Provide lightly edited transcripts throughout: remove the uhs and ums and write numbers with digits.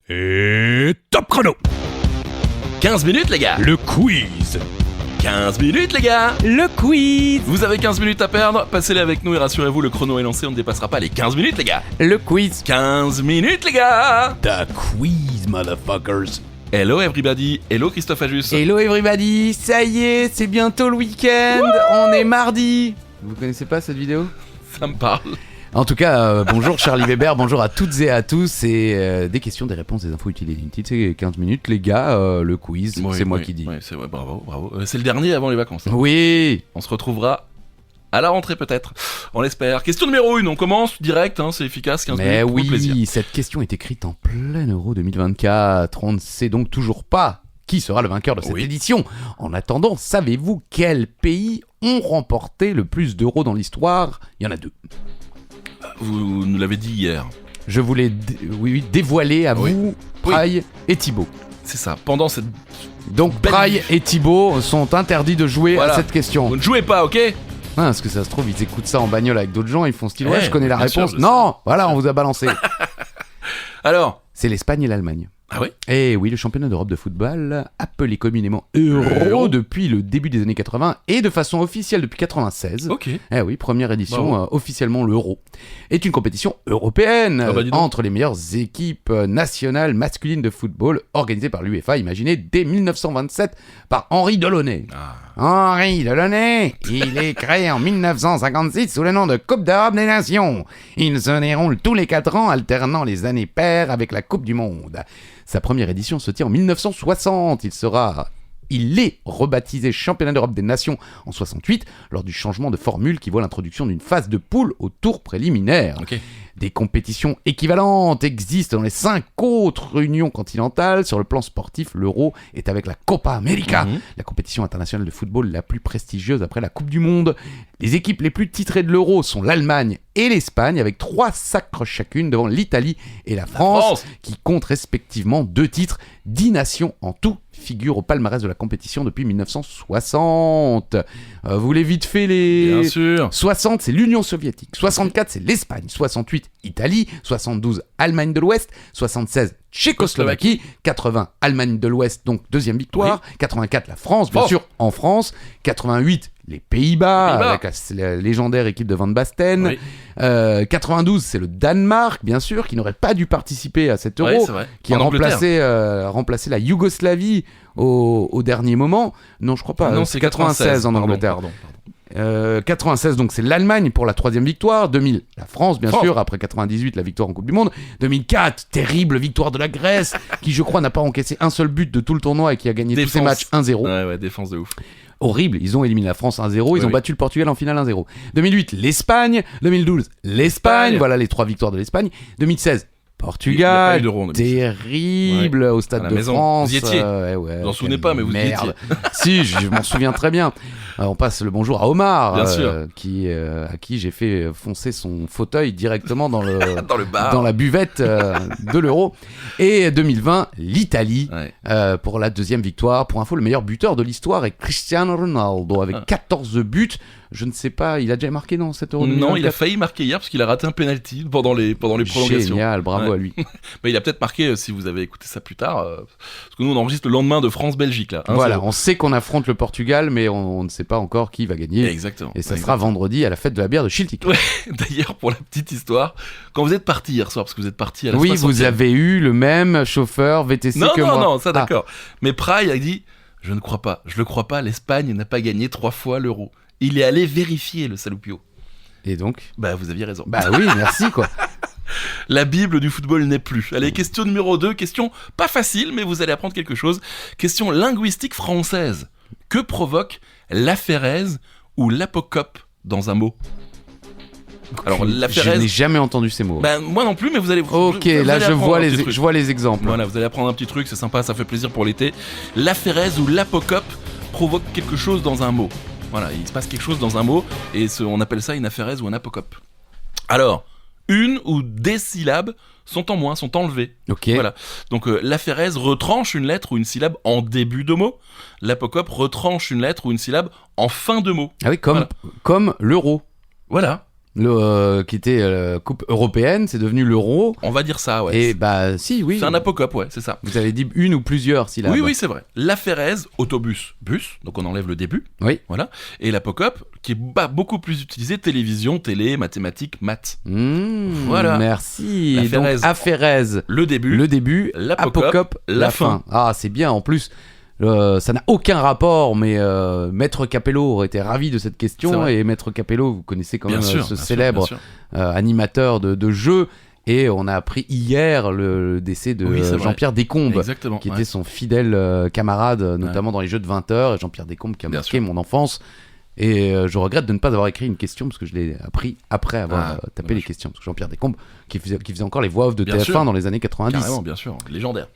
Et top chrono. 15 minutes les gars. Le quiz. 15 minutes les gars. Le quiz. Vous avez 15 minutes à perdre, passez-les avec nous et rassurez-vous, le chrono est lancé, on ne dépassera pas les 15 minutes les gars. Le quiz. 15 minutes les gars. The quiz, motherfuckers. Hello everybody, hello Christophe Ajus. Hello everybody, ça y est, c'est bientôt le week-end, on est mardi. Vous connaissez pas cette vidéo ? Ça me parle. En tout cas, bonjour Charlie Weber, bonjour à toutes et à tous, et des questions, des réponses, des infos utiles et inutiles, c'est 15 minutes les gars, le quiz, Oui, c'est moi oui, qui dis. Oui, c'est vrai, bravo. C'est le dernier avant les vacances. Oui. On se retrouvera à la rentrée peut-être, on l'espère. Question numéro 1, on commence direct, c'est efficace, 15 Mais minutes, pour le plaisir. oui, cette question est écrite en plein Euro 2024, on ne sait donc toujours pas qui sera le vainqueur de cette édition. En attendant, savez-vous quels pays ont remporté le plus d'euros dans l'histoire ? Il y en a deux. Vous nous l'avez dit hier. Je voulais dévoiler à vous Praille et Thibaut. C'est ça, pendant cette... Donc Praille et Thibaut sont interdits de jouer à cette question. Vous ne jouez pas, ok ? Parce que ça se trouve, ils écoutent ça en bagnole avec d'autres gens, ils font style, je connais la bien réponse. sûr, Non, voilà, on vous a balancé. Alors ? C'est l'Espagne et l'Allemagne. Ah ouais ? Et oui, le championnat d'Europe de football, appelé communément Euro depuis le début des années 80 et de façon officielle depuis 96. Ok. Eh oui, première édition, officiellement l'Euro, est une compétition européenne entre les meilleures équipes nationales masculines de football organisée par l'UEFA, imaginée dès 1927 par Henri Delaunay. Henri Delaunay, il est créé en 1956 sous le nom de Coupe d'Europe des Nations. Il se déroule tous les 4 ans, alternant les années paires avec la Coupe du Monde. Sa première édition se tient en 1960. Il est rebaptisé Championnat d'Europe des Nations en 68 lors du changement de formule qui voit l'introduction d'une phase de poule au tour préliminaire. Okay. Des compétitions équivalentes existent dans les 5 autres unions continentales. Sur le plan sportif, l'Euro est avec la Copa América, la compétition internationale de football la plus prestigieuse après la Coupe du Monde. Les équipes les plus titrées de l'Euro sont l'Allemagne et l'Espagne, avec 3 sacres chacune devant l'Italie et la France, qui comptent respectivement 2 titres. 10 nations en tout figurent au palmarès de la compétition depuis 1960. Vous voulez vite fait les... Bien sûr. 60, c'est l'Union soviétique. 64, c'est l'Espagne. 68, Italie. 72, Allemagne de l'Ouest. 76, Tchécoslovaquie. 80, Allemagne de l'Ouest, donc deuxième victoire. 84, la France, bien sûr, en France. 88, les Pays-Bas, avec la légendaire équipe de Van Basten. 92, c'est le Danemark, bien sûr, qui n'aurait pas dû participer à cet Euro, qui a remplacé la Yougoslavie au dernier moment. Non, je crois pas. Non, c'est 96 en Angleterre. 96, donc c'est l'Allemagne pour la 3e victoire. 2000, la France, bien sûr, après 98, la victoire en Coupe du Monde. 2004, terrible victoire de la Grèce, qui je crois n'a pas encaissé un seul but de tout le tournoi et qui a gagné tous ses matchs 1-0. Ouais, défense de ouf. Horrible, ils ont éliminé la France 1-0, ils ont battu le Portugal en finale 1-0. 2008, l'Espagne. 2012, l'Espagne, voilà les 3 victoires de l'Espagne. 2016, Portugal, terrible au Stade de France. Vous y étiez. Vous en souvenez pas, mais vous y étiez. Si, je m'en souviens très bien. On passe le bonjour à Omar, à qui j'ai fait foncer son fauteuil directement dans le bar. Dans la buvette de l'Euro. Et 2020, l'Italie pour la 2e victoire. Pour info, le meilleur buteur de l'histoire est Cristiano Ronaldo avec 14 buts. Je ne sais pas, il a déjà marqué dans cet Euro 2024 ? Non, il a failli marquer hier parce qu'il a raté un penalty pendant les prolongations. Génial, bravo à lui. Mais il a peut-être marqué si vous avez écouté ça plus tard, parce que nous on enregistre le lendemain de France-Belgique là. Voilà, on sait qu'on affronte le Portugal, mais on ne sait pas encore qui va gagner. Exactement. Et ça sera vendredi à la fête de la bière de Schiltig. Ouais, d'ailleurs, pour la petite histoire, quand vous êtes parti hier soir, parce que vous êtes parti à la 60e. Vous avez eu le même chauffeur VTC que moi. Non, ça d'accord. Mais Praille a dit, je ne crois pas, l'Espagne n'a pas gagné 3 fois l'Euro. Il est allé vérifier le saloupio. Et donc ? Vous aviez raison. Oui, merci quoi. La Bible du football n'est plus. Allez, question numéro 2, question pas facile, mais vous allez apprendre quelque chose. Question linguistique française. Que provoque l'aphérèse ou l'apocope dans un mot ? Alors, je n'ai jamais entendu ces mots. Moi non plus, mais vous allez... Je vois les exemples. Voilà, vous allez apprendre un petit truc, c'est sympa, ça fait plaisir pour l'été. L'aphérèse ou l'apocope provoque quelque chose dans un mot. Voilà, il se passe quelque chose dans un mot, et on appelle ça une aphérèse ou un apocope. Alors, une ou des syllabes sont en moins, sont enlevées. Ok. Voilà. Donc l'aphérèse retranche une lettre ou une syllabe en début de mot. L'apocope retranche une lettre ou une syllabe en fin de mot. Ah oui, comme l'euro. Voilà. qui était Coupe européenne, c'est devenu l'Euro. On va dire ça, ouais. Et bah si, oui. C'est un apocope, ouais, c'est ça. Vous avez dit une ou plusieurs syllabes. Oui, c'est vrai. La Férez, autobus, bus, donc on enlève le début. Oui. Voilà. Et l'apocope, qui est beaucoup plus utilisé, télévision, télé, mathématiques, maths. Voilà. Merci. La Férez. Donc, Aférez, Le début. l'apocope, la fin. Ah, c'est bien. En plus, ça n'a aucun rapport, mais Maître Capello aurait été ravi de cette question. Et Maître Capello, vous connaissez quand même ce célèbre animateur de jeu. Et on a appris hier le décès de Jean-Pierre Descombes, qui était son fidèle camarade, notamment dans les jeux de 20 heures. Et Jean-Pierre Descombes qui a marqué mon enfance. Et je regrette de ne pas avoir écrit une question, parce que je l'ai appris après avoir tapé les questions. Parce que Jean-Pierre Descombes, qui faisait encore les voix off de TF1 dans les années 90. Carrément, bien sûr, légendaire.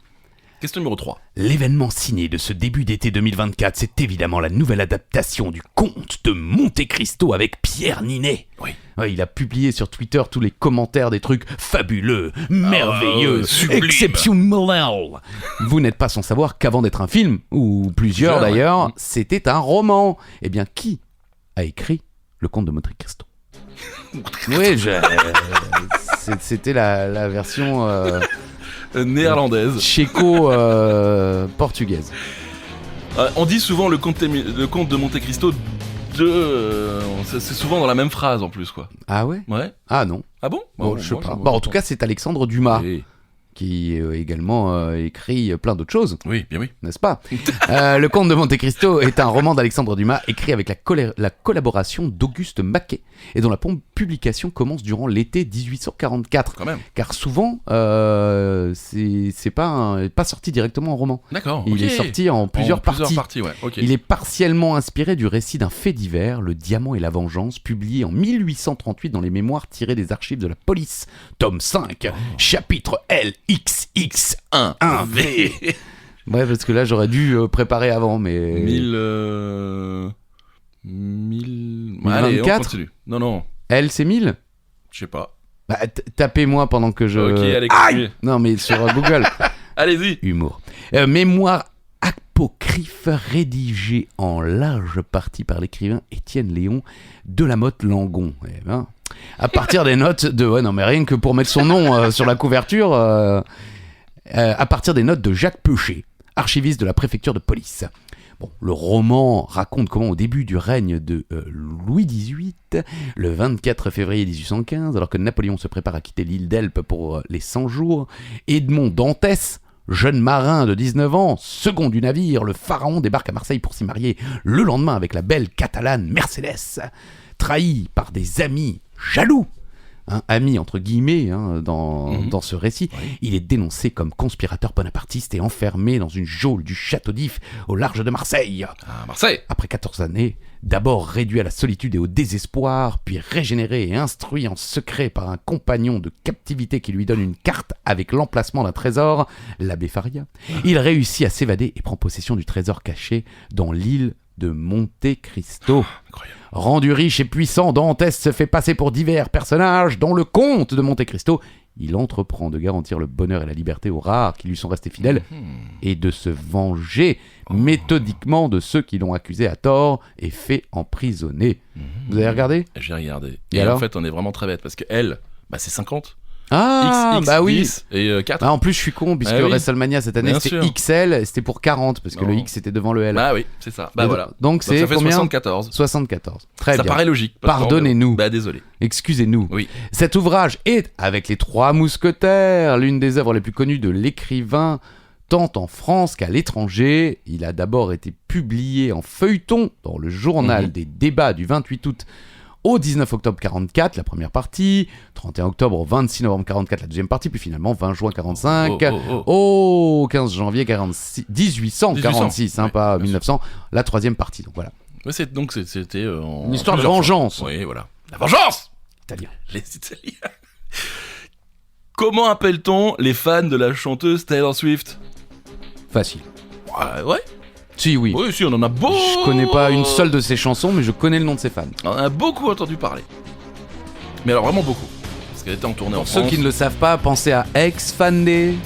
Question numéro 3. L'événement ciné de ce début d'été 2024, c'est évidemment la nouvelle adaptation du conte de Monte Cristo avec Pierre Ninet. Oui. Ouais, il a publié sur Twitter tous les commentaires des trucs fabuleux, merveilleux, exceptionnels. Vous n'êtes pas sans savoir qu'avant d'être un film, ou plusieurs d'ailleurs, c'était un roman. Eh bien, qui a écrit le conte de Monte Cristo? Oui, c'était la version... néerlandaise. Tchéco-portugaise. On dit souvent le conte de Monte Cristo c'est souvent dans la même phrase en plus, quoi. Ah ouais? Ouais. Ah non. Ah bon? Je sais pas. Bon, en tout cas, c'est Alexandre Dumas. Oui. Qui également écrit plein d'autres choses. Oui, bien oui. N'est-ce pas? Le Comte de Monte Cristo est un roman d'Alexandre Dumas écrit avec la collaboration d'Auguste Maquet et dont la publication commence durant l'été 1844. Quand même. Car souvent, c'est pas sorti directement en roman. D'accord. Il est sorti en plusieurs parties. Ouais. Okay. Il est partiellement inspiré du récit d'un fait divers, Le Diamant et la Vengeance, publié en 1838 dans les mémoires tirées des archives de la police. Tome 5, chapitre LXX1V. Ouais, parce que là, j'aurais dû préparer avant, mais... 1024. Allez, on continue. Non. L, c'est 1000? Je sais pas. Bah, tapez-moi pendant que je... Ok, allez, continue. Non, mais sur Google. Allez-y. Humour. Mémoire apocryphe rédigée en large partie par l'écrivain Étienne Léon de la Motte-Langon. Eh ben, à partir des notes de... Ouais, non, mais rien que pour mettre son nom sur la couverture... à partir des notes de Jacques Peuchet, archiviste de la préfecture de police. Bon, le roman raconte comment au début du règne de Louis XVIII, le 24 février 1815, alors que Napoléon se prépare à quitter l'île d'Elbe pour les 100 jours, Edmond Dantès, jeune marin de 19 ans, second du navire, le pharaon débarque à Marseille pour s'y marier le lendemain avec la belle catalane Mercedes, trahi par des amis jaloux. Ami entre guillemets dans ce récit, il est dénoncé comme conspirateur bonapartiste et enfermé dans une geôle du château d'If au large de Marseille. Ah, Marseille. Après 14 années, d'abord réduit à la solitude et au désespoir, puis régénéré et instruit en secret par un compagnon de captivité qui lui donne une carte avec l'emplacement d'un trésor, l'abbé Faria, il réussit à s'évader et prend possession du trésor caché dans l'île de Monte Cristo. Incroyable. Rendu riche et puissant, Dantès se fait passer pour divers personnages, dont le comte de Monte Cristo. Il entreprend de garantir le bonheur et la liberté aux rares qui lui sont restés fidèles et de se venger méthodiquement de ceux qui l'ont accusé à tort et fait emprisonner. Vous avez regardé? J'ai regardé. Et en alors fait, on est vraiment très bête parce que elle, c'est 50. Ah, X, bah oui. 10 et 4. Bah en plus, je suis con, puisque WrestleMania cette année, Bien c'était sûr. XL, et c'était pour 40, parce que le X était devant le L. Bah oui, c'est ça. Bah voilà. Donc c'est ça fait combien? 74. 74. Très Ça bien. paraît logique. Pardonnez-nous. Bah désolé. Excusez-nous. Oui. Cet ouvrage est, avec les Trois Mousquetaires, l'une des œuvres les plus connues de l'écrivain, tant en France qu'à l'étranger. Il a d'abord été publié en feuilleton dans le journal des débats du 28 août au 19 octobre 44, la première partie, 31 octobre au 26 novembre 44, la deuxième partie, puis finalement 20 juin 45, au 15 janvier 1846, pas 1900, la troisième partie. Donc voilà. Ouais, c'était une histoire de vengeance. Oui, voilà. La vengeance. Italien. Les Italiens. Comment appelle-t-on les fans de la chanteuse Taylor Swift? Facile. Ouais. Si, oui. Oui, si, on en a beaucoup. Je connais pas une seule de ses chansons, mais je connais le nom de ses fans. On en a beaucoup entendu parler. Mais alors vraiment beaucoup. Parce qu'elle était en tournée en France. Pour ceux qui ne le savent pas, pensez à Ex-Fan des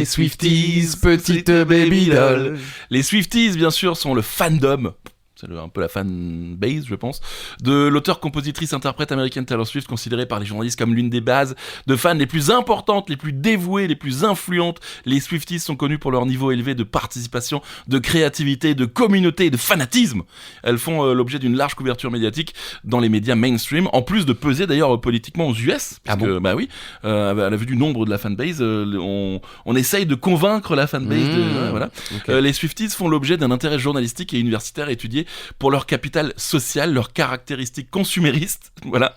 Swifties, petite baby doll. Les Swifties, bien sûr, sont le fandom. c'est un peu la fan base, je pense, de l'auteur-compositrice-interprète américaine Taylor Swift, considérée par les journalistes comme l'une des bases de fans les plus importantes, les plus dévouées, les plus influentes. Les Swifties sont connus pour leur niveau élevé de participation, de créativité, de communauté et de fanatisme. Elles font l'objet d'une large couverture médiatique dans les médias mainstream, en plus de peser d'ailleurs politiquement aux US, parce que, bah oui, à la vue du nombre de la fanbase, on essaye de convaincre la fanbase. Voilà. Okay. Les Swifties font l'objet d'un intérêt journalistique et universitaire étudié pour leur capital social, leurs caractéristiques consuméristes, voilà,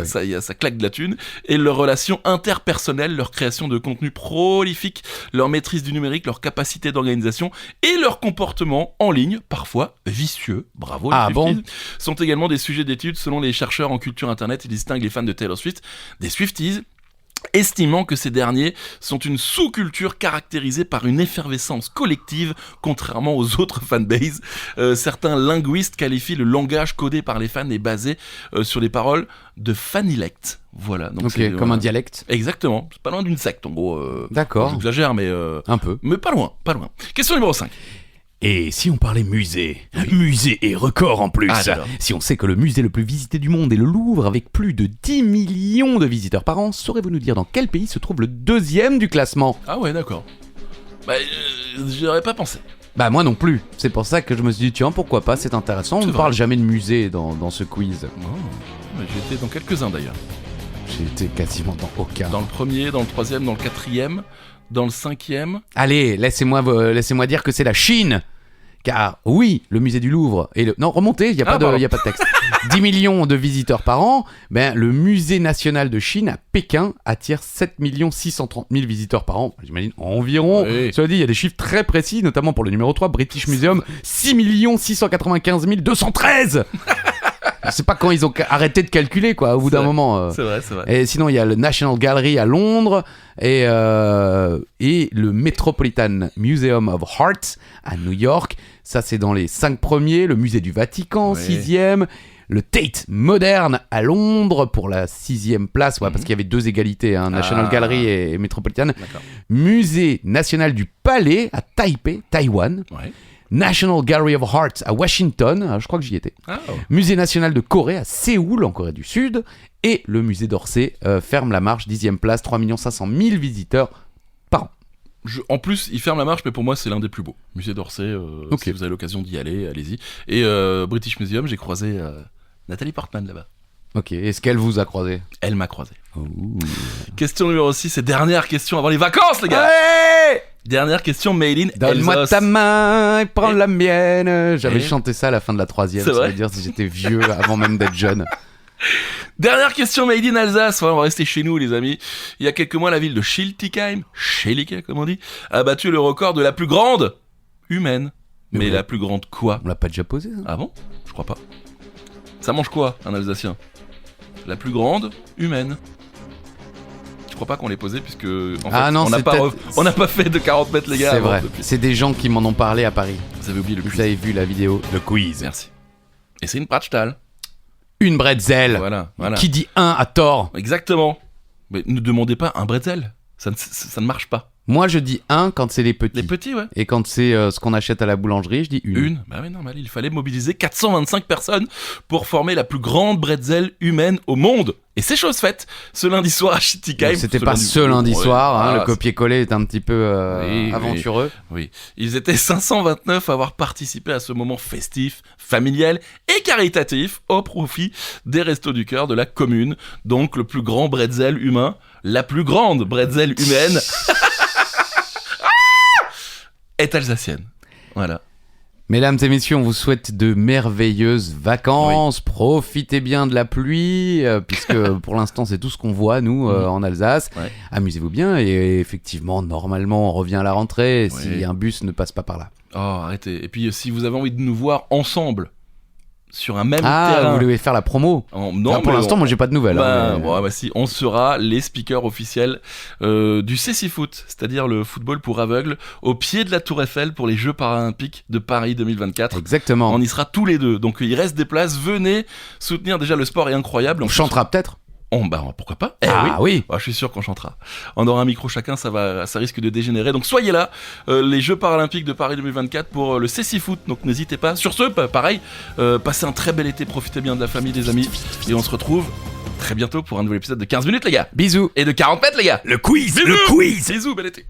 ça claque de la thune, et leurs relations interpersonnelles, leur création de contenu prolifique, leur maîtrise du numérique, leur capacité d'organisation et leur comportement en ligne, parfois vicieux, bravo les Swifties, sont également des sujets d'étude selon les chercheurs en culture internet. Ils distinguent les fans de Taylor Swift des Swifties, estimant que ces derniers sont une sous-culture caractérisée par une effervescence collective, contrairement aux autres fanbases. Certains linguistes qualifient le langage codé par les fans et basé sur les paroles de fanilect. Voilà. Donc c'est comme un dialecte. Exactement. C'est pas loin d'une secte, en gros. D'accord. J'exagère, mais un peu. Mais pas loin. Question numéro 5. Et si on parlait musée, musée et record en plus, si on sait que le musée le plus visité du monde est le Louvre avec plus de 10 millions de visiteurs par an, saurez-vous nous dire dans quel pays se trouve le deuxième du classement ? Ah ouais, d'accord. Bah, j'y aurais pas pensé. Bah moi non plus, c'est pour ça que je me suis dit tiens pourquoi pas, c'est intéressant, on ne parle jamais de musée dans ce quiz. J'ai été dans quelques-uns d'ailleurs. J'ai été quasiment dans aucun. Dans le premier, dans le troisième, dans le quatrième, dans le cinquième. Allez, laissez-moi dire que c'est la Chine. Car oui, le musée du Louvre et non, remontez, il y a pas de texte. 10 millions de visiteurs par an, le musée national de Chine à Pékin attire 7 630 000 visiteurs par an, j'imagine environ. Oui. Cela dit, il y a des chiffres très précis, notamment pour le numéro 3, British Museum, 6 695 213. Je sais pas quand ils ont arrêté de calculer quoi, au bout d'un moment. C'est vrai. Et sinon il y a le National Gallery à Londres et le Metropolitan Museum of Art à New York. Ça c'est dans les 5 premiers. Le musée du Vatican, 6e. Le Tate Modern à Londres pour la 6e place, parce qu'il y avait 2 égalités, National Gallery et Metropolitan. D'accord. Musée national du Palais à Taipei, Taïwan. Ouais. National Gallery of Art à Washington, je crois que j'y étais. Musée national de Corée à Séoul, en Corée du Sud. Et le musée d'Orsay ferme la marche, 10e place, 3 500 000 visiteurs par an. En plus, il ferme la marche, mais pour moi, c'est l'un des plus beaux. Musée d'Orsay, si vous avez l'occasion d'y aller, allez-y. Et British Museum, j'ai croisé Nathalie Portman là-bas. Ok, est-ce qu'elle vous a croisé ? Elle m'a croisé. Question numéro 6, et dernière question avant les vacances, les gars. Ouais. Dernière question, made in Donne-moi Elsace. ta main et prends la mienne. J'avais chanté ça à la fin de la 3e, ça veut dire si j'étais vieux avant même d'être jeune. Dernière question, made in Alsace. On va rester chez nous, les amis. Il y a quelques mois, la ville de Schiltigheim, comme on dit, a battu le record de la plus grande humaine. Mais la plus grande quoi ? On l'a pas déjà posé, ça ? Ah bon ? Je crois pas. Ça mange quoi, un Alsacien ? La plus grande humaine. Je crois pas qu'on l'ait posé puisque en fait, on n'a pas fait de 40 mètres les gars. C'est vrai. C'est des gens qui m'en ont parlé à Paris. Vous avez oublié le quiz. Vous avez vu la vidéo. Le quiz. Merci. Et c'est une Bratschtal. Une bretzel. Voilà. Qui dit 1 à tort. Exactement. Mais ne demandez pas un bretzel. Ça ne marche pas. Moi je dis 1 quand c'est les petits. Les petits, ouais. Et quand c'est ce qu'on achète à la boulangerie, je dis 1. Bah oui, normal. Il fallait mobiliser 425 personnes pour former la plus grande bretzel humaine au monde. Et c'est chose faite ce lundi soir à Schiltigheim. C'était pas ce lundi soir, le copier-coller est un petit peu aventureux. Oui, ils étaient 529 à avoir participé à ce moment festif, familial et caritatif au profit des Restos du Cœur de la commune. Donc le plus grand bretzel humain, la plus grande bretzel humaine est alsacienne. Voilà. Mesdames et messieurs, on vous souhaite de merveilleuses vacances. Oui. Profitez bien de la pluie, puisque pour l'instant, c'est tout ce qu'on voit, nous, en Alsace. Ouais. Amusez-vous bien. Et effectivement, normalement, on revient à la rentrée si un bus ne passe pas par là. Oh, arrêtez. Et puis, si vous avez envie de nous voir ensemble, sur un même terrain. Vous voulez faire la promo ? Non, pour l'instant, moi j'ai pas de nouvelles. Si, on sera les speakers officiels du Cécifoot, c'est-à-dire le football pour aveugles, au pied de la Tour Eiffel pour les Jeux Paralympiques de Paris 2024. Exactement. On y sera tous les deux, donc il reste des places. Venez soutenir, déjà le sport est incroyable. On chantera peut-être. Pourquoi pas? Oui. Je suis sûr qu'on chantera. On aura un micro chacun, ça risque de dégénérer. Donc soyez là, les Jeux Paralympiques de Paris 2024 pour le C6 Foot. Donc n'hésitez pas. Sur ce, pareil, passez un très bel été, profitez bien de la famille, des amis. Et on se retrouve très bientôt pour un nouvel épisode de 15 minutes, les gars. Bisous. Et de 40 mètres, les gars. Le quiz. Bisous, bel été.